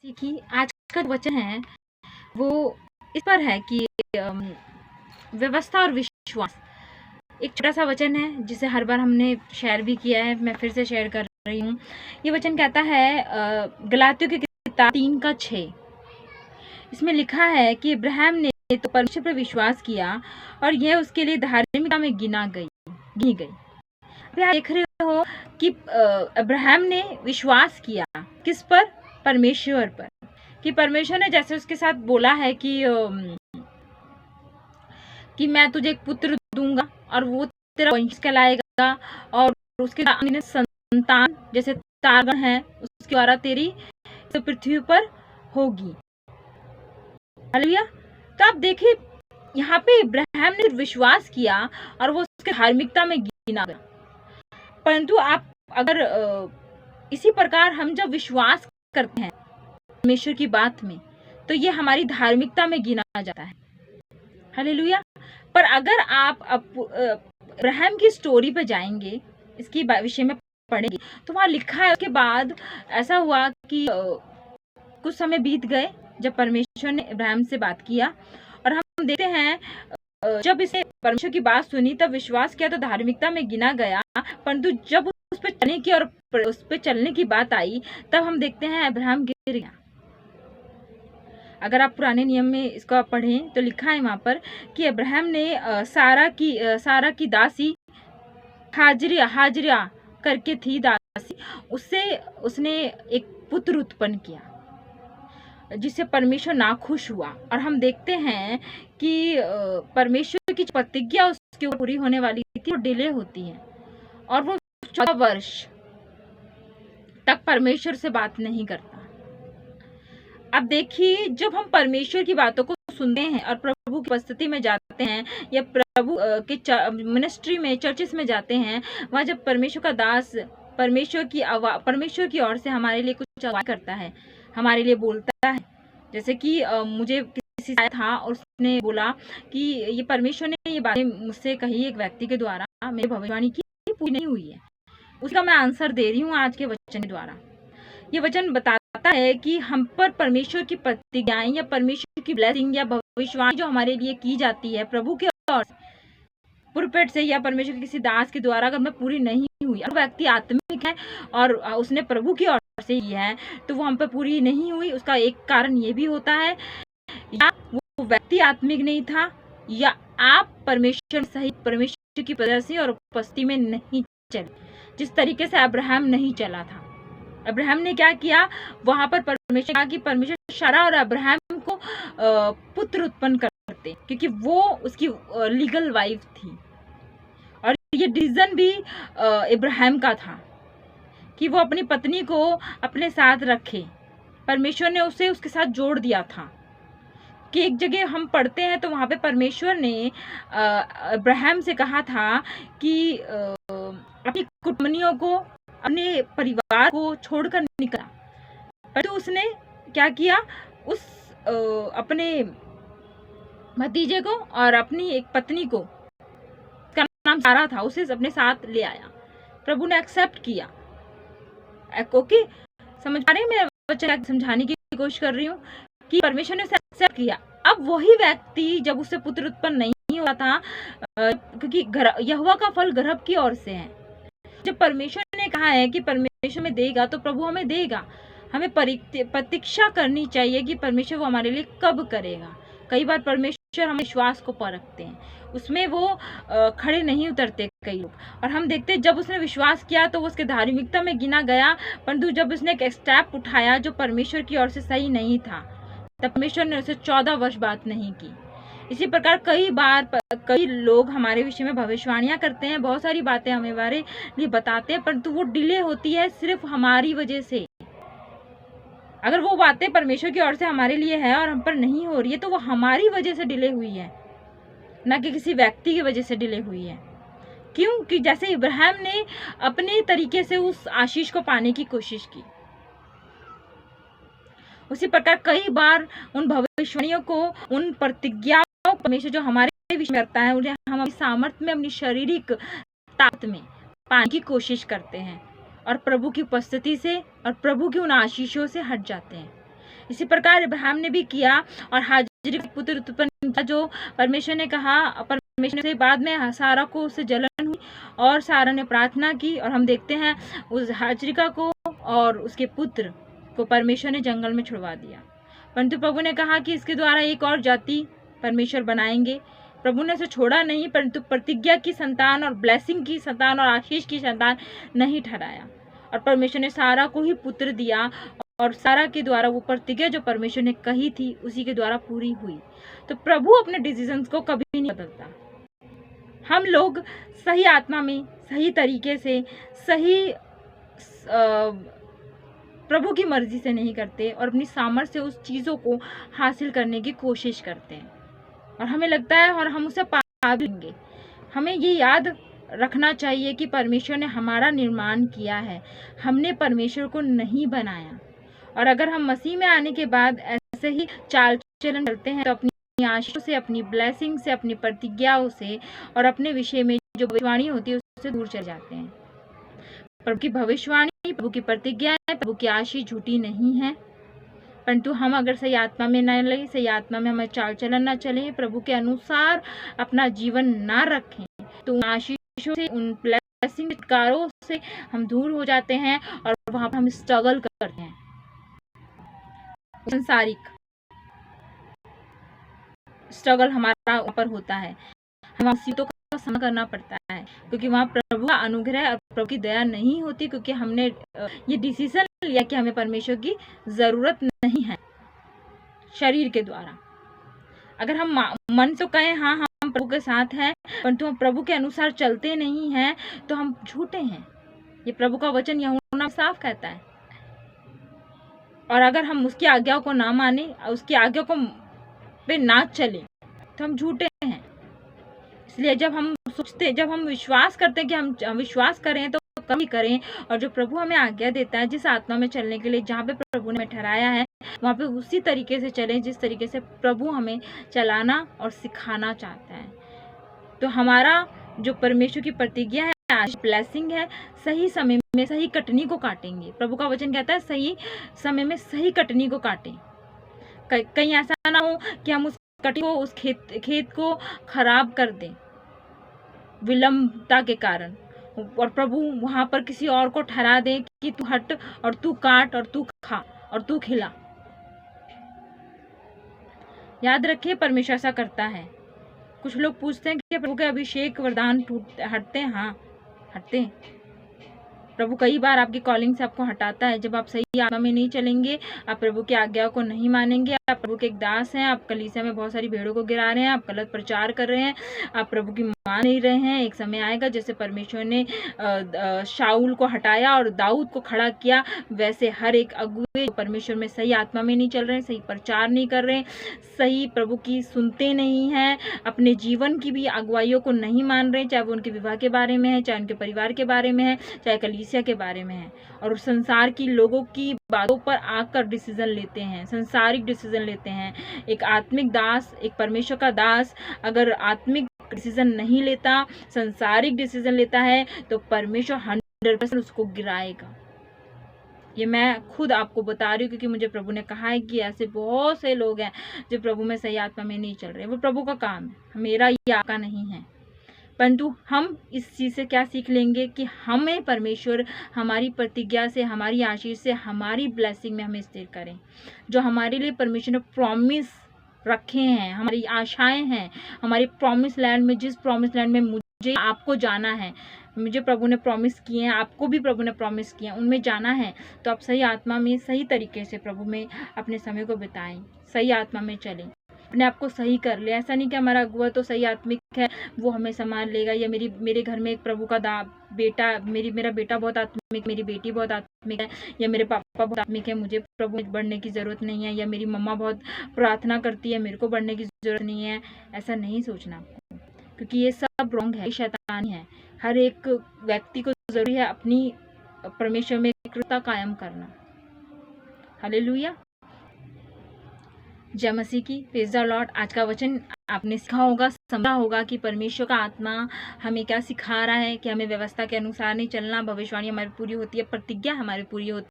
कि आज का जो वचन है वो इस पर है कि अम, व्यवस्था और विश्वास। एक छोटा सा वचन है जिसे हर बार हमने शेयर भी किया है, मैं फिर से शेयर कर रही हूँ। ये वचन कहता है गलातियों की किताब 3:6। इसमें लिखा है कि इब्राहिम ने तो परमेश्वर पर विश्वास किया और यह उसके लिए धार्मिकता में गिनी गई। अभी आप देख रहे हो कि इब्राहिम ने विश्वास किया किस पर? परमेश्वर पर। कि परमेश्वर ने जैसे उसके साथ बोला है कि मैं तुझे एक पुत्र दूंगा और वो तेरा वंश कहलाएगा और उसके संतान जैसे तारगण है उसके द्वारा तेरी पृथ्वी पर होगी। हालेलुया। तो आप देखिए यहाँ पे इब्राहिम ने विश्वास किया और वो उसके धार्मिकता में गिना गया। परंतु आप अगर इसी प्रकार हम जब विश्वास करते हैं परमेश्वर की बात में तो ये हमारी धार्मिकता में गिना जाता है। हालेलुया। पर अगर आप इब्राहिम की स्टोरी पे जाएंगे, इसकी विषय में पढ़ेंगे तो वहां लिखा है उसके बाद ऐसा हुआ कि कुछ समय बीत गए जब परमेश्वर ने इब्राहिम से बात किया और हम देखते हैं जब इसे परमेश्वर की बात सुनी तब विश्वास किया तो धार्मिकता में गिना गया। परंतु जब उस पर चलने की और उस पर चलने की बात आई तब हम देखते हैं इब्राहिम गिर गया। अगर आप पुराने नियम में इसको पढ़ें तो लिखा है वहां पर कि इब्राहिम ने सारा की दासी हाजरिया करके थी दासी, उससे उसने एक पुत्र उत्पन्न किया जिससे परमेश्वर नाखुश हुआ। और हम देखते हैं कि परमेश्वर की प्रतिज्ञा उसके ऊपर पूरी होने वाली थी वो डिले होती है और वो 14 वर्ष तक परमेश्वर से बात नहीं करता। अब देखिए जब हम परमेश्वर की बातों को सुनते हैं और प्रभु की उपस्थिति में जाते हैं या प्रभु के मिनिस्ट्री में चर्चेस में जाते हैं, वहां जब परमेश्वर का दास परमेश्वर की ओर से हमारे लिए कुछ आवाज करता है, हमारे लिए बोलता है। जैसे कि मुझे किसी से था और उसने बोला कि ये परमेश्वर ने ये बातें मुझसे कही एक व्यक्ति के द्वारा, मेरी भविष्यवाणी की पूरी नहीं हुई है, उसका मैं आंसर दे रही हूँ आज के वचन के द्वारा। ये वचन बताता है कि हम पर परमेश्वर की प्रतिज्ञाएं या परमेश्वर की ब्लेसिंग या भविष्यवाणी जो हमारे लिए की जाती है प्रभु के ओर से, पुरपेट से या परमेश्वर के किसी दास के द्वारा अगर मैं पूरी नहीं हुई, अगर व्यक्ति आत्मिक है और उसने प्रभु की ओर से की है तो वो हम पर पूरी नहीं हुई, उसका एक कारण ये भी होता है या वो व्यक्ति आत्मिक नहीं था या आप परमेश्वर सहित परमेश्वर की प्रदर्शनी और उपस्थिति में नहीं चले, जिस तरीके से अब्राहम नहीं चला था। अब्राहम ने क्या किया, वहां पर परमेश्वर कहा कि परमेश्वर सारा और अब्राहम को पुत्र उत्पन्न करते क्योंकि वो उसकी लीगल वाइफ थी और ये डिसीजन भी इब्राहिम का था कि वो अपनी पत्नी को अपने साथ रखे। परमेश्वर ने उसे उसके साथ जोड़ दिया था कि एक जगह हम पढ़ते हैं तो वहां पे परमेश्वर ने इब्राहिम से कहा था कि अपनी कुटुंबियों को, अपने परिवार को छोड़कर निकला। पर तो उसने क्या किया, उस अपने भतीजे को और अपनी एक पत्नी को, उसका नाम सारा था, उसे अपने साथ ले आया। प्रभु ने एक्सेप्ट किया। ओके, समझ पा रहे हैं? मैं वचन समझाने की कोशिश कर रही हूँ कि परमेश्वर ने उसे एक्सेप्ट किया। अब वही व्यक्ति जब उससे पुत्र उत्पन्न नहीं हुआ था क्योंकि यहोवा का फल गर्भ की ओर से है, जब परमेश्वर ने कहा है कि परमेश्वर में देगा तो प्रभु हमें देगा। हमें प्रतीक्षा करनी चाहिए कि परमेश्वर वो हमारे लिए कब करेगा। कई बार परमेश्वर हमारे विश्वास को परखते हैं, उसमें वो खड़े नहीं उतरते कई लोग, और हम देखते जब उसने विश्वास किया तो वो उसके धार्मिकता में गिना गया। परंतु जब उसने एक स्टेप उठाया जो परमेश्वर की ओर से सही नहीं था तब परमेश्वर ने उसे 14 वर्ष बात नहीं की। इसी प्रकार कई बार कई लोग हमारे विषय में भविष्यवाणियां करते हैं, बहुत सारी बातें हमारे लिए बताते हैं, परंतु वो डिले होती है सिर्फ हमारी वजह से। अगर वो बातें परमेश्वर की ओर से हमारे लिए है और हम पर नहीं हो रही है तो वो हमारी वजह से डिले हुई है, ना कि किसी व्यक्ति की वजह से डिले हुई है। क्यों? कि जैसे इब्राहिम ने अपने तरीके से उस आशीष को पाने की कोशिश की, उसी प्रकार कई बार उन भविष्यवाणियों को, उन प्रतिज्ञाओं परमेश्वर जो हमारे विषय में करता है, उन्हें हम अपनी सामर्थ्य में, अपनी शारीरिक ताकत में पाने की कोशिश करते हैं और प्रभु की उपस्थिति से और प्रभु की उन आशीषों से हट जाते हैं। इसी प्रकार अब्राहम ने भी किया और हाजिर का पुत्र उत्पन्न किया, जो परमेश्वर ने कहा। परमेश्वर से बाद में सारा को उससे जलन हुई और सारा ने प्रार्थना की, और हम देखते हैं उस हाजिरिका को और उसके पुत्र को परमेश्वर ने जंगल में छुड़वा दिया। परंतु प्रभु ने कहा कि इसके द्वारा एक और जाति परमेश्वर बनाएंगे। प्रभु ने उसे छोड़ा नहीं, परंतु प्रतिज्ञा की संतान और ब्लेसिंग की संतान और आशीष की संतान नहीं ठहराया। और परमेश्वर ने सारा को ही पुत्र दिया, और सारा के द्वारा वो प्रतिज्ञा जो परमेश्वर ने कही थी उसी के द्वारा पूरी हुई। तो प्रभु अपने डिसीजंस को कभी नहीं बदलता। हम लोग सही आत्मा में, सही तरीके से, सही प्रभु की मर्जी से नहीं करते और अपनी सामर्थ्य से उस चीज़ों को हासिल करने की कोशिश करते हैं, और हमें लगता है और हम उसे पा भी लेंगे। हमें ये याद रखना चाहिए कि परमेश्वर ने हमारा निर्माण किया है, हमने परमेश्वर को नहीं बनाया। और अगर हम मसीह में आने के बाद ऐसे ही चाल चलन करते हैं तो अपनी आशीषों से, अपनी ब्लेसिंग से, अपनी प्रतिज्ञाओं से और अपने विषय में जो भविष्यवाणी होती है उससे दूर चले जाते हैं। प्रभु की भविष्यवाणी, प्रभु की प्रतिज्ञा, प्रभु की आशीष झूठी नहीं है। परंतु हम अगर सही आत्मा में न लगे, सही आत्मा में हमें चाल चलन न चले, प्रभु के अनुसार अपना जीवन ना रखें, तो उन आशीषों से, उन ब्लेसिंग कारों से हम दूर हो जाते हैं और वहां पर हम स्ट्रगल करते हैं। संसारिक स्ट्रगल हमारा ऊपर होता है, हमें मुसीबतों का सामना करना पड़ता है, क्योंकि वहाँ प्रभु का अनुग्रह और प्रभु की दया नहीं होती, क्योंकि हमने ये डिसीजन लिया कि हमें परमेश्वर की जरूरत नहीं है शरीर के द्वारा। अगर हम मन से कहें हाँ हम प्रभु के साथ हैं, परंतु हम प्रभु के अनुसार चलते नहीं हैं, तो हम झूठे हैं। ये प्रभु का वचन यूहन्ना साफ कहता है। और अगर हम उसकी आज्ञाओं को ना माने, उसकी आज्ञा को पे ना चले, तो हम झूठे हैं। इसलिए जब हम विश्वास करते हैं कि हम विश्वास करें तो कभी करें, और जो प्रभु हमें आज्ञा देता है जिस आत्मा में चलने के लिए, जहाँ पे प्रभु ने ठहराया है, वहाँ पे उसी तरीके से चलें जिस तरीके से प्रभु हमें चलाना और सिखाना चाहता है। तो हमारा जो परमेश्वर की प्रतिज्ञा है, ब्लेसिंग है, सही समय में सही कटनी को काटेंगे। प्रभु का वचन कहता है सही समय में सही कटनी को काटें। कहीं ऐसा ना हो कि हम उस कटनी को, उस खेत को खराब कर दें विलंबता के कारण, और प्रभु वहां पर किसी और को ठहरा दे कि तू हट और तू काट और तू खा और तू खिला। याद रखिए परमेश्वर ऐसा करता है। कुछ लोग पूछते हैं कि प्रभु के अभिषेक वरदान हटते हैं। हाँ, हटते हैं। प्रभु कई बार आपकी कॉलिंग से आपको हटाता है। जब आप सही आत्मा में नहीं चलेंगे, आप प्रभु की आज्ञाओं को नहीं मानेंगे, आप प्रभु के एक दास हैं, आप कलीसिया में बहुत सारी भेड़ों को गिरा रहे हैं, आप गलत प्रचार कर रहे हैं, आप प्रभु की मान नहीं रहे हैं। एक समय आएगा जैसे परमेश्वर ने शाऊल को हटाया और दाऊद को खड़ा किया, वैसे हर एक अगुवे परमेश्वर में सही आत्मा में नहीं चल रहे, सही प्रचार नहीं कर रहे, सही प्रभु की सुनते नहीं हैं, अपने जीवन की भी अगुवाइयों को नहीं मान रहे, चाहे वो उनके विवाह के बारे में है, चाहे उनके परिवार के बारे में है, चाहे कलीसिया के बारे में है, और संसार की लोगों की बातों पर आकर डिसीजन लेते हैं, संसारिक डिसीजन लेते हैं। एक आत्मिक दास, एक परमेश्वर का दास अगर आत्मिक डिसीजन नहीं लेता, संसारिक डिसीजन लेता है, तो परमेश्वर 100% उसको गिराएगा। ये मैं खुद आपको बता रही हूँ, क्योंकि मुझे प्रभु ने कहा है कि ऐसे बहुत से लोग हैं जो प्रभु में सही आत्मा में नहीं चल रहे। वो प्रभु का काम है, मेरा ये आपका नहीं है। परंतु हम इस चीज़ से क्या सीख लेंगे कि हमें परमेश्वर हमारी प्रतिज्ञा से, हमारी आशीष से, हमारी ब्लेसिंग में हमें स्थिर करें। जो हमारे लिए परमेश्वर ने प्रॉमिस रखे हैं, हमारी आशाएं हैं, हमारी प्रॉमिस लैंड में, जिस प्रॉमिस लैंड में मुझे आपको जाना है, मुझे प्रभु ने प्रॉमिस किए हैं, आपको भी प्रभु ने प्रॉमिस किए हैं, उनमें जाना है, तो आप सही आत्मा में, सही तरीके से प्रभु में अपने समय को बिताएं, सही आत्मा में चलें, अपने आप को सही कर ले। ऐसा नहीं कि हमारा अगुआ तो सही आत्मिक है, वो हमें संभाल लेगा, या मेरे घर में एक प्रभु का बेटा, मेरा बेटा बहुत आत्मिक, मेरी बेटी बहुत आत्मिक है, या मेरे पापा बहुत आत्मिक है, मुझे प्रभु में बढ़ने की ज़रूरत नहीं है, या मेरी मम्मा बहुत प्रार्थना करती है, मेरे को बढ़ने की ज़रूरत नहीं है। ऐसा नहीं सोचना आपको, क्योंकि ये सब रॉन्ग है, शैतानी है। हर एक व्यक्ति को ज़रूरी है अपनी परमेश्वर में कृतज्ञता कायम करना। हालेलुया, जय मसीह की, प्रेज़ द लॉर्ड। आज का वचन आपने सीखा होगा, समझा होगा कि परमेश्वर का आत्मा हमें क्या सिखा रहा है, कि हमें व्यवस्था के अनुसार नहीं चलना, भविष्यवाणी हमारी पूरी होती है, प्रतिज्ञा हमारी पूरी होती